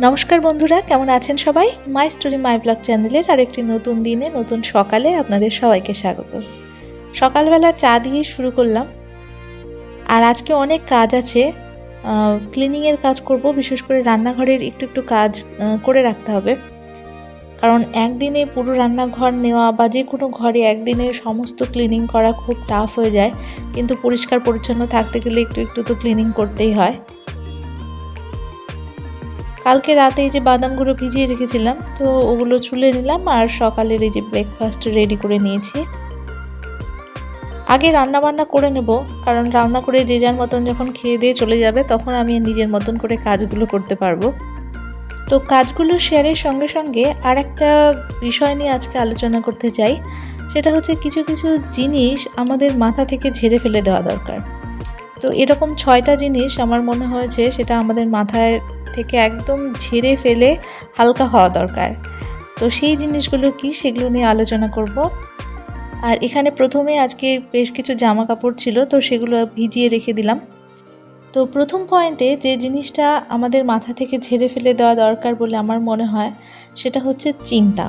নমস্কার বন্ধুরা, কেমন আছেন সবাই? মাই স্টোরি মাই ব্লগ চ্যানেলের আরেকটি নতুন দিনে নতুন সকালে আপনাদের সবাইকে স্বাগত। সকালবেলা চা দিয়ে শুরু করলাম। আর আজকে অনেক কাজ আছে, ক্লিনিংয়ের কাজ করব, বিশেষ করে রান্নাঘরের একটু একটু কাজ করে রাখতে হবে। কারণ একদিনে পুরো রান্নাঘর নেওয়া বা যে কোনো ঘরে একদিনে সমস্ত ক্লিনিং করা খুব টাফ হয়ে যায়, কিন্তু পরিষ্কার পরিচ্ছন্ন থাকতে গেলে একটু একটু তো ক্লিনিং করতেই হয়। কালকে রাতে এই যে বাদামগুলো ভিজিয়ে রেখেছিলাম, তো ওগুলো ছুলে নিলাম আর সকালের এই যে ব্রেকফাস্ট রেডি করে নিয়েছি। আগে রান্না বান্না করে নেব, কারণ রান্না করে যে যার মতন যখন খেয়ে দিয়ে চলে যাবে তখন আমি নিজের মতন করে কাজগুলো করতে পারবো। তো কাজগুলো শেয়ারের সঙ্গে সঙ্গে আর একটা বিষয় নিয়ে আজকে আলোচনা করতে চাই। সেটা হচ্ছে কিছু কিছু জিনিস আমাদের মাথা থেকে ঝেড়ে ফেলে দেওয়া দরকার। তো এরকম 6টা জিনিস আমার মনে হয়েছে সেটা আমাদের মাথায় থেকে একদম ঝেড়ে ফেলে হালকা হওয়া দরকার। তো সেই জিনিসগুলো কি, সেগুলো নিয়ে আলোচনা করব। আর এখানে প্রথমে আজকে বেশ কিছু জামা কাপড় ছিল, তো সেগুলো ভিজিয়ে রেখে দিলাম। তো প্রথম পয়েন্টে যে জিনিসটা আমাদের মাথা থেকে ঝেড়ে ফেলে দেওয়া দরকার বলে আমার মনে হয় সেটা হচ্ছে চিন্তা।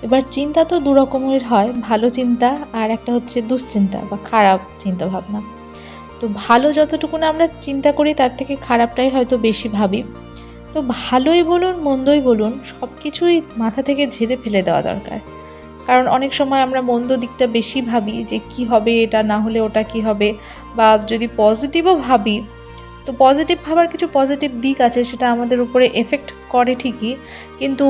এবার চিন্তা তো দু রকমের হয়, ভালো চিন্তা আর একটা হচ্ছে দুশ্চিন্তা বা খারাপ চিন্তা ভাবনা। তো ভালো যতটুকু না আমরা চিন্তা করি তার থেকে খারাপটাই হয়তো বেশি ভাবি। তো ভালোই বলুন মন্দই বলুন, সব কিছুই মাথা থেকে ঝেড়ে ফেলে দেওয়া দরকার। কারণ অনেক সময় আমরা মন্দ দিকটা বেশি ভাবি, যে কি হবে, এটা না হলে ওটা কি হবে। বা যদি পজিটিভও ভাবি, তো পজিটিভ ভাবার কিছু পজিটিভ দিক আছে, সেটা আমাদের উপরে এফেক্ট করে ঠিকই, কিন্তু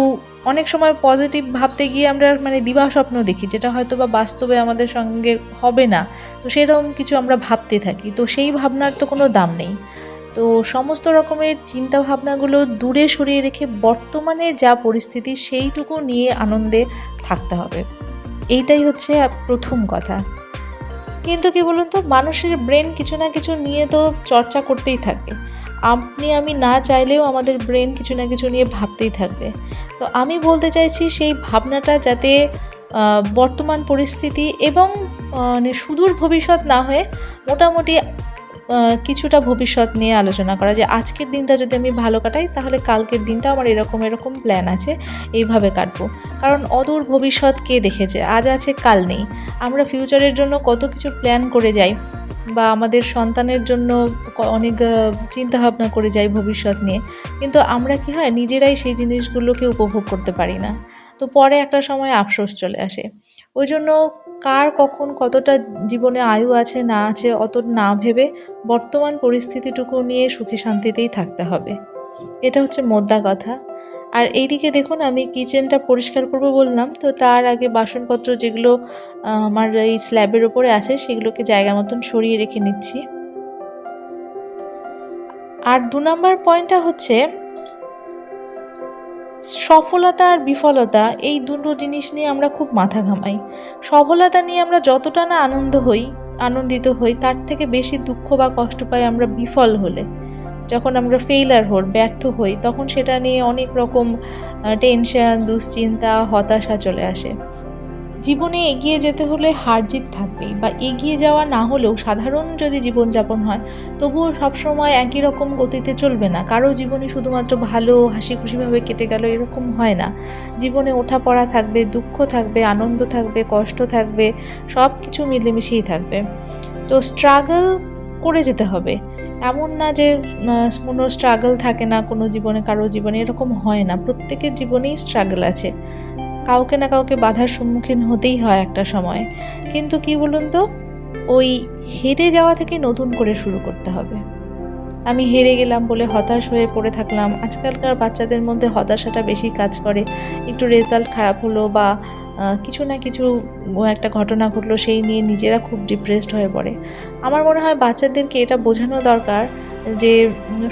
অনেক সময় পজিটিভ ভাবতে গিয়ে আমরা দিবা স্বপ্ন দেখি, যেটা হয়তো বা বাস্তবে আমাদের সঙ্গে হবে না। তো সেরকম কিছু আমরা ভাবতে থাকি, তো সেই ভাবনার তো কোনো দাম নেই। তো সমস্ত রকমের চিন্তা ভাবনাগুলো দূরে সরিয়ে রেখে বর্তমানে যা পরিস্থিতি সেইটুকু নিয়ে আনন্দে থাকতে হবে। এইটাই হচ্ছে প্রথম কথা। কিন্তু কি বলুন তো, মানুষের ব্রেন কিছু না কিছু নিয়ে তো চর্চা করতেই থাকে। আপনি আমি না চাইলেও আমাদের ব্রেন কিছু না কিছু নিয়ে ভাবতেই থাকবে। তো আমি বলতে চাইছি সেই ভাবনাটা যাতে বর্তমান পরিস্থিতি এবং সুদূর ভবিষ্যৎ না হয়ে মোটামুটি কিছুটা ভবিষ্যৎ নিয়ে আলোচনা করা, যে আজকের দিনটা যদি আমি ভালো কাটাই তাহলে কালকের দিনটা আমার এরকম এরকম প্ল্যান আছে, এইভাবে কাটবো। কারণ অদূর ভবিষ্যৎ কে দেখেছে, আজ আছে কাল নেই। আমরা ফিউচারের জন্য কত কিছু প্ল্যান করে যাই, বা আমাদের সন্তানের জন্য অনেক চিন্তাভাবনা করে যাই ভবিষ্যৎ নিয়ে, কিন্তু আমরা কি হয় নিজেরাই সেই জিনিসগুলোকে উপভোগ করতে পারি না। তো পরে একটা সময় আফসোস চলে আসে। ওই জন্য কার কখন কতটা জীবনে আয়ু আছে না আছে অত না ভেবে বর্তমান পরিস্থিতিটুকু নিয়ে সুখে শান্তিতেই থাকতে হবে। এটা হচ্ছে মোদ্দা কথা। আর এইদিকে দেখুন, আমি কিচেনটা পরিষ্কার করব বললাম, তো তার আগে বাসনপত্র যেগুলো আমার এই স্ল্যাবের ওপরে আছে সেগুলোকে জায়গা মতন সরিয়ে রেখে নিচ্ছি। আর 2 নম্বর পয়েন্টটা হচ্ছে সফলতা আর বিফলতা, এই দুটো জিনিস নিয়ে আমরা খুব মাথা ঘামাই। সফলতা নিয়ে আমরা যতটা না আনন্দিত হই, তার থেকে বেশি দুঃখ বা কষ্ট পাই আমরা বিফল হলে। যখন আমরা ফেইলার ব্যর্থ হই, তখন সেটা নিয়ে অনেক রকম টেনশন, দুশ্চিন্তা, হতাশা চলে আসে। জীবনে এগিয়ে যেতে হলে হার জিত থাকবেই, বা এগিয়ে যাওয়া না হলেও সাধারণ যদি জীবনযাপন হয়, তবুও সবসময় একই রকম গতিতে চলবে না। কারো জীবনে শুধুমাত্র ভালো হাসি খুশিভাবে কেটে গেল এরকম হয় না। জীবনে ওঠাপড়া থাকবে, দুঃখ থাকবে, আনন্দ থাকবে, কষ্ট থাকবে, সব কিছু মিলেমিশেই থাকবে। তো স্ট্রাগল করে যেতে হবে। এমন না যে কোনো স্ট্রাগল থাকে না কোনো জীবনে, কারো জীবনে এরকম হয় না। প্রত্যেকের জীবনেই স্ট্রাগল আছে। কাউকে না কাউকে বাধার সম্মুখীন হতেই হয় একটা সময়। কিন্তু কি বলুন তো, ওই হেরে যাওয়া থেকে নতুন করে শুরু করতে হবে। আমি হেরে গেলাম বলে হতাশ হয়ে পড়ে থাকলাম। আজকালকার বাচ্চাদের মধ্যে হতাশাটা বেশি কাজ করে। একটু রেজাল্ট খারাপ হলো বা কিছু না কিছু একটা ঘটনা ঘটলো, সেই নিয়ে নিজেরা খুব ডিপ্রেসড হয়ে পড়ে। আমার মনে হয় বাচ্চাদেরকে এটা বোঝানো দরকার যে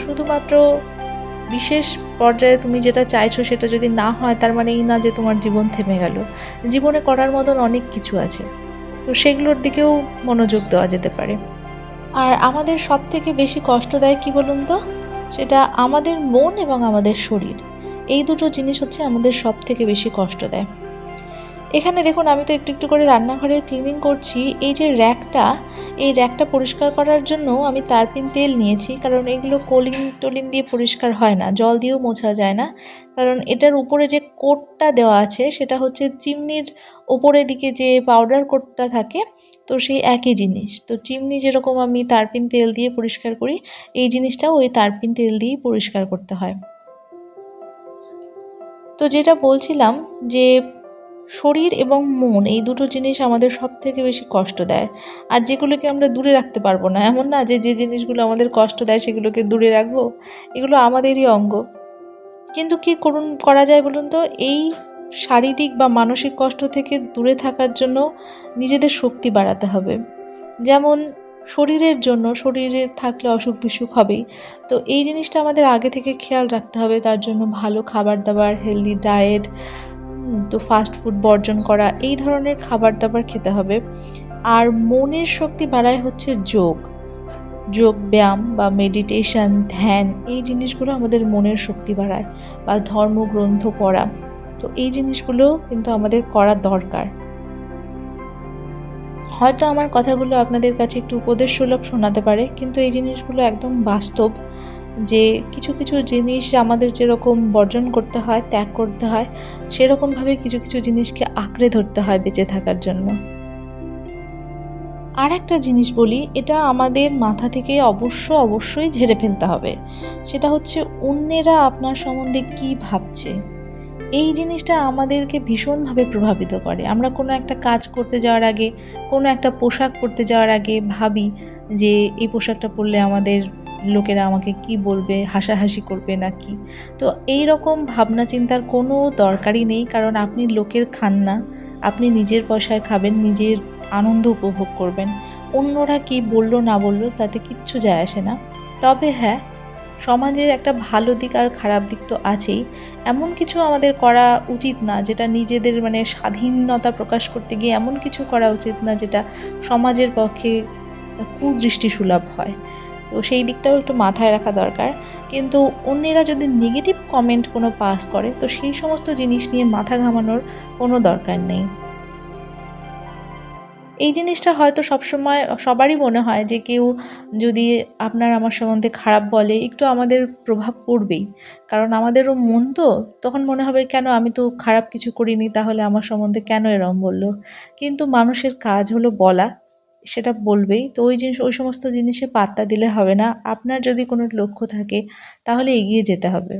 শুধুমাত্র বিশেষ পর্যায়ে তুমি যেটা চাইছো সেটা যদি না হয়, তার মানে এই না যে তোমার জীবন থেমে গেল। জীবনে করার মতন অনেক কিছু আছে, তো সেগুলোর দিকেও মনোযোগ দেওয়া যেতে পারে। আর আমাদের সব থেকে বেশি কষ্ট দেয় কি বলুন তো, সেটা আমাদের মন এবং আমাদের শরীর। এই দুটো জিনিস হচ্ছে আমাদের সব থেকে বেশি কষ্ট দেয়। এখানে দেখুন আমি তো একটু একটু করে রান্নাঘরের ক্লিনিং করছি। এই যে র্যাকটা, এই র্যাকটা পরিষ্কার করার জন্য আমি তারপিন তেল নিয়েছি, কারণ এগুলো কলিন টলিন দিয়ে পরিষ্কার হয় না, জল দিয়েও মোছা যায় না। কারণ এটার উপরে যে কোটটা দেওয়া আছে সেটা হচ্ছে চিমনির ওপরের দিকে যে পাউডার কোটটা থাকে, তো সেই একই জিনিস। তো চিমনি যেরকম আমি তারপিন তেল দিয়ে পরিষ্কার করি, এই জিনিসটাও ওই তারপিন তেল দিয়েই পরিষ্কার করতে হয়। তো যেটা বলছিলাম যে শরীর এবং মন এই দুটো জিনিস আমাদের সব থেকে বেশি কষ্ট দেয়, আর যেগুলোকে আমরা দূরে রাখতে পারবো না। এমন না যে যে জিনিসগুলো আমাদের কষ্ট দেয় সেগুলোকে দূরে রাখবো, এগুলো আমাদেরই অঙ্গ। কিন্তু কি করা যায় বলুন তো, এই শারীরিক বা মানসিক কষ্ট থেকে দূরে থাকার জন্য নিজেদের শক্তি বাড়াতে হবে। যেমন শরীরের জন্য, শরীরে থাকলে অসুখ বিসুখ হবেই, তো এই জিনিসটা আমাদের আগে থেকে খেয়াল রাখতে হবে। তার জন্য ভালো খাবার দাবার, হেলদি ডায়েট, তো ফাস্ট ফুড বর্জন করা, এই ধরনের খাবার দাবার খেতে হবে। আর মনের শক্তি বাড়ায় হচ্ছে যোগ ব্যায়াম বা মেডিটেশন, ধ্যান, এই জিনিসগুলো আমাদের মনের শক্তি বাড়ায়। বা ধর্মগ্রন্থ পড়া, তো এই জিনিসগুলো কিন্তু আমাদের করা দরকার। হয়তো আমার কথাগুলো আপনাদের কাছে একটু উপদেশ সুলভ শোনাতে পারে, কিন্তু এই জিনিসগুলো একদম বাস্তব, যে কিছু কিছু জিনিস আমাদের যেরকম বর্জন করতে হয়, ত্যাগ করতে হয়, সেরকমভাবে কিছু কিছু জিনিসকে আঁকড়ে ধরতে হয় বেঁচে থাকার জন্য। আর একটা জিনিস বলি, এটা আমাদের মাথা থেকে অবশ্যই ঝেড়ে ফেলতে হবে। সেটা হচ্ছে অন্যেরা আপনার সম্বন্ধে কি ভাবছে। এই জিনিসটা আমাদেরকে ভীষণভাবে প্রভাবিত করে। আমরা কোনো একটা কাজ করতে যাওয়ার আগে, কোনো একটা পোশাক পরতে যাওয়ার আগে ভাবি যে এই পোশাকটা পরলে আমাদের লোকেরা আমাকে কি বলবে, হাসাহাসি করবে না কি। তো এই রকম ভাবনা চিন্তার কোনো দরকারই নেই, কারণ আপনি লোকের খান না, আপনি নিজের পয়সায় খাবেন, নিজের আনন্দ উপভোগ করবেন। অন্যরা কি বললো না বললো তাতে কিচ্ছু যায় আসে না। তবে হ্যাঁ, সমাজের একটা ভালো দিক আর খারাপ দিক তো আছেই। এমন কিছু আমাদের করা উচিত না যেটা নিজেদের মানে স্বাধীনতা প্রকাশ করতে গিয়ে এমন কিছু করা উচিত না যেটা সমাজের পক্ষে কুদৃষ্টি সুলভ হয়। তো সেই দিকটাও একটু মাথায় রাখা দরকার। কিন্তু অন্যেরা যদি নেগেটিভ কমেন্ট কোনো পাস করে, তো সেই সমস্ত জিনিস নিয়ে মাথা ঘামানোর কোনো দরকার নেই। এই জিনিসটা হয়তো সবসময় সবারই মনে হয় যে কেউ যদি আপনার আমার সম্বন্ধে খারাপ বলে, একটু আমাদের প্রভাব পড়বেই। কারণ আমাদেরও মন তো, তখন মনে হবে কেন, আমি তো খারাপ কিছু করিনি, তাহলে আমার সম্বন্ধে কেন এরম বলল। কিন্তু মানুষের কাজ হলো বলা, সেটা বলবেই। তো ওই সমস্ত জিনিসে পাত্তা দিলে হবে না। আপনার যদি কোনো লক্ষ্য থাকে তাহলে এগিয়ে যেতে হবে।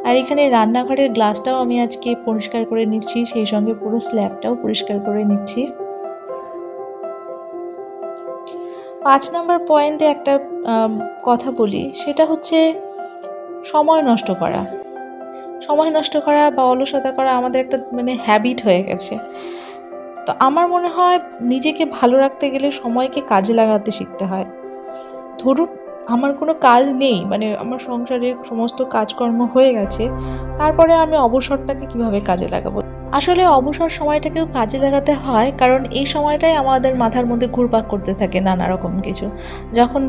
আর এখানে রান্নাঘরের গ্লাসটাও আমি আজকে পরিষ্কার করে নিচ্ছি, সেই সঙ্গে পুরো স্ল্যাবটাও পরিষ্কার করে নিচ্ছি। ৫ নাম্বার পয়েন্টে একটা কথা বলি, সেটা হচ্ছে সময় নষ্ট করা। সময় নষ্ট করা বা অলসতা করা আমাদের একটা মানে হ্যাবিট হয়ে গেছে। তো আমার মনে হয় নিজেকে ভালো রাখতে গেলে সময়কে কাজে লাগাতে শিখতে হয়। ধরুন আমার কোনো কাজ নেই, মানে আমার সংসারের সমস্ত কাজকর্ম হয়ে গেছে, তারপরে আমি অবসরটাকে কিভাবে কাজে লাগাবো? আসলে অবসর সময়টাকেও কাজে লাগাতে হয়, কারণ এই সময়টাই আমাদের মাথার মধ্যে ঘুরপাক করতে থাকে নানা রকম কিছু। যখন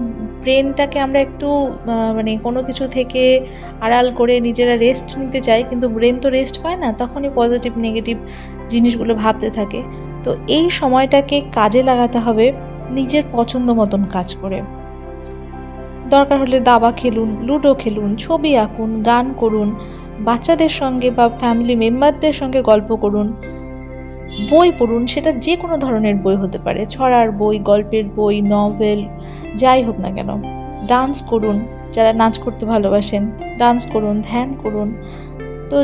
ব্রেনটাকে আমরা একটু মানে কোনো কিছু থেকে আড়াল করে নিজেরা রেস্ট নিতে চাই, কিন্তু ব্রেন তো রেস্ট পায় না, তখনই পজিটিভ নেগেটিভ জিনিসগুলো ভাবতে থাকে। তো এই সময়টাকে কাজে লাগাতে হবে নিজের পছন্দ মতন কাজ করে। দরকার হলে দাবা খেলুন, লুডো খেলুন, ছবি আঁকুন, গান করুন, বাচ্চাদের সঙ্গে বা ফ্যামিলি মেম্বারদের সঙ্গে গল্প করুন, বই পড়ুন, সেটা যে কোনো ধরনের বই হতে পারে, ছড়ার বই, গল্পের বই, নভেল, যাই হোক না কেন। ডান্স করুন, যারা নাচ করতে ভালোবাসেন ডান্স করুন, ধ্যান করুন। তো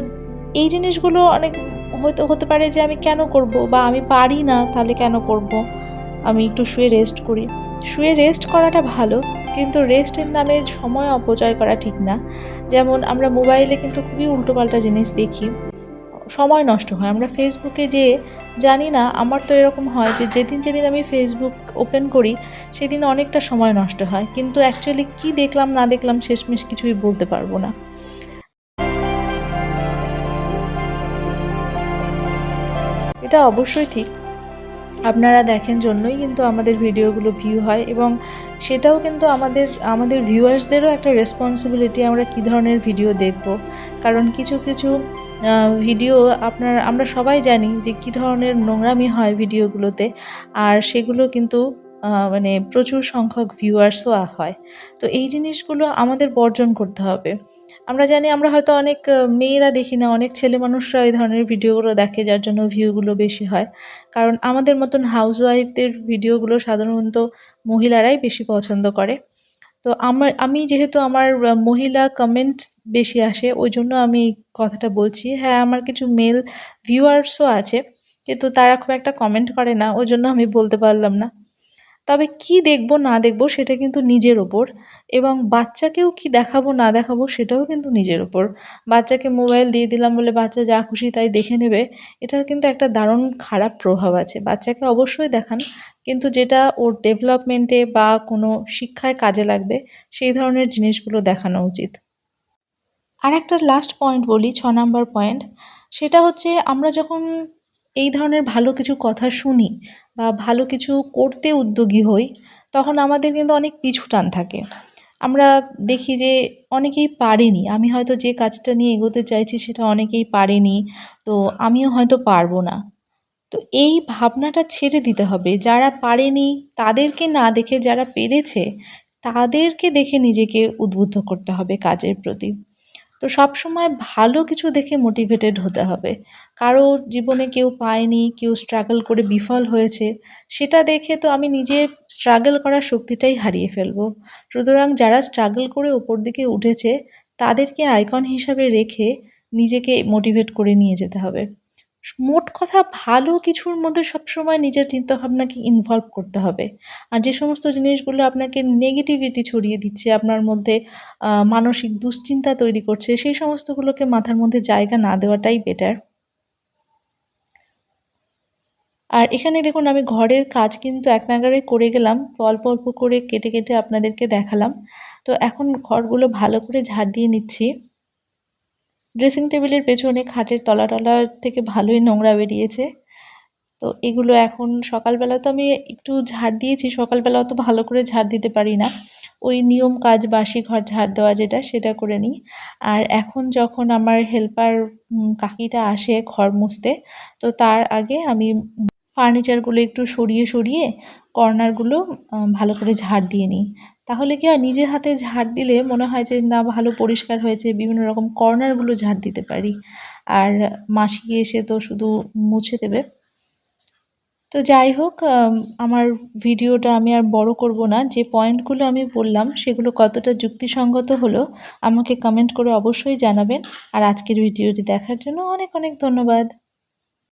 এই জিনিসগুলো অনেক হয়তো হতে পারে যে আমি কেন করব, বা আমি পারি না তাহলে কেন করব, আমি একটু শুয়ে রেস্ট করি। শুয়ে রেস্ট করাটা ভালো, কিন্তু রেস্টের নামে সময় অপচয় করা ঠিক না। যেমন আমরা মোবাইলে কিন্তু খুবই উল্টোপাল্টা জিনিস দেখি, সময় নষ্ট হয়। আমরা ফেসবুকে যেয়ে জানি না, আমার তো এরকম হয় যে যেদিন আমি ফেসবুক ওপেন করি সেদিন অনেকটা সময় নষ্ট হয়, কিন্তু অ্যাকচুয়ালি কি দেখলাম না দেখলাম শেষমেশ কিছুই বলতে পারবো না। এটা অবশ্যই ঠিক, আপনারা দেখেন জন্যই কিন্তু আমাদের ভিডিওগুলো ভিউ হয়, এবং সেটাও কিন্তু আমাদের ভিউয়ার্সদেরও একটা রেসপন্সিবিলিটি আমরা কী ধরনের ভিডিও দেখব। কারণ কিছু ভিডিও আমরা সবাই জানি যে কী ধরনের নোংরামি হয় ভিডিওগুলোতে। আর সেগুলো কিন্তু মানে প্রচুর সংখ্যক ভিউয়ার্সও হয়। তো এই জিনিসগুলো আমাদের বর্জন করতে হবে। আমরা জানি আমরা হয়তো অনেক মেয়েরা দেখি না, অনেক ছেলে মানুষরা এই ধরনের ভিডিওগুলো দেখে যার জন্য ভিউগুলো বেশি হয়। কারণ আমাদের মতন হাউসওয়াইফদের ভিডিওগুলো সাধারণত মহিলারাই বেশি পছন্দ করে। তো আমি যেহেতু আমার মহিলা কমেন্ট বেশি আসে ওইজন্য আমি এই কথাটা বলছি। হ্যাঁ, আমার কিছু মেল ভিউয়ার্সও আছে। কিন্তু তারা খুব একটা কমেন্ট করে না। ওইজন্য আমি বলতে পারলাম না। তবে কি দেখব না দেখব সেটা কিন্তু নিজের ওপর, এবং বাচ্চাকেও কি দেখাবো না দেখাবো সেটাও কিন্তু নিজের ওপর। বাচ্চাকে মোবাইল দিয়ে দিলাম বলে বাচ্চা যা খুশি তাই দেখে নেবে, এটার কিন্তু একটা দারুণ খারাপ প্রভাব আছে। বাচ্চাকে অবশ্যই দেখান, কিন্তু যেটা ওর ডেভেলপমেন্টে বা কোনো শিক্ষায় কাজে লাগবে সেই ধরনের জিনিসগুলো দেখানো উচিত। আরেকটা লাস্ট পয়েন্ট বলি, ৬ নাম্বার পয়েন্ট। সেটা হচ্ছে আমরা যখন এই ধরনের ভালো কিছু কথা শুনি বা ভালো কিছু করতে উদ্যোগী হই, তখন আমাদের কিন্তু অনেক পিছু টান থাকে। আমরা দেখি যে অনেকেই পারেনি। আমি হয়তো যে কাজটা নিয়ে এগোতে চাইছি সেটা অনেকেই পারেনি। তো আমিও হয়তো পারব না। তো এই ভাবনাটা ছেড়ে দিতে হবে। যারা পারেনি তাদেরকে না দেখে যারা পেরেছে তাদেরকে দেখে নিজেকে উদ্বুদ্ধ করতে হবে কাজের প্রতি। তো সবসময় ভালো কিছু দেখে মোটিভেটেড হতে হবে। কারো জীবনে কেউ পায়নি, কেউ স্ট্রাগল করে বিফল হয়েছে, সেটা দেখে তো আমি নিজে স্ট্রাগল করার শক্তিটাই হারিয়ে ফেলবো। সুতরাং যারা স্ট্রাগল করে ওপর দিকে উঠেছে তাদেরকে আইকন হিসাবে রেখে নিজেকে মোটিভেট করে নিয়ে যেতে হবে। মোট কথা ভালো কিছুর মধ্যে সবসময় নিজের চিন্তাভাবনাকে ইনভলভ করতে হবে। আর যে সমস্ত জিনিসগুলো আপনাকে নেগেটিভিটি ছড়িয়ে দিচ্ছে, আপনার মধ্যে মানসিক দুশ্চিন্তা তৈরি করছে, সেই সমস্তগুলোকে মাথার মধ্যে জায়গা না দেওয়াটাই বেটার। আর এখানে দেখুন আমি ঘরের কাজ কিন্তু এক নাগাড়ে করে গেলাম। অল্প, অল্প করে কেটে, কেটে আপনাদেরকে দেখালাম। তো এখন ঘরগুলো ভালো করে ঝাড় দিয়ে নিচ্ছি। ড্রেসিং টেবিলের পেছনে খাটের তলা-টলা থেকে ভালোই নোংরা বেরিয়েছে। তো এগুলো এখন সকালবেলা তো আমি একটু ঝাড় দিয়েছি, সকালবেলা অত ভালো করে ঝাড় দিতে পারি না। ওই নিয়ম কাজ বাসি ঘর ঝাড় দেওয়া যেটা সেটা করে নিই। আর এখন যখন আমার হেল্পার কাকিটা আসে ঘর মুছতে, তো তার আগে আমি ফার্নিচারগুলো একটু সরিয়ে, সরিয়ে কর্নারগুলো ভালো করে ঝাড় দিয়ে নিই। তাহলে কি হয়, নিজের হাতে ঝাড় দিলে মনে হয় যে না ভালো পরিষ্কার হয়েছে, বিভিন্ন রকম কর্নারগুলো ঝাড় দিতে পারি। আর মাসি এসে তো শুধু মুছে দেবে। তো যাই হোক, আমার ভিডিওটা আমি আর বড় করব না। যে পয়েন্টগুলো আমি বললাম সেগুলো কতটা যুক্তিসঙ্গত হলো আমাকে কমেন্ট করে অবশ্যই জানাবেন। আর আজকের ভিডিওটি দেখার জন্য অনেক অনেক ধন্যবাদ।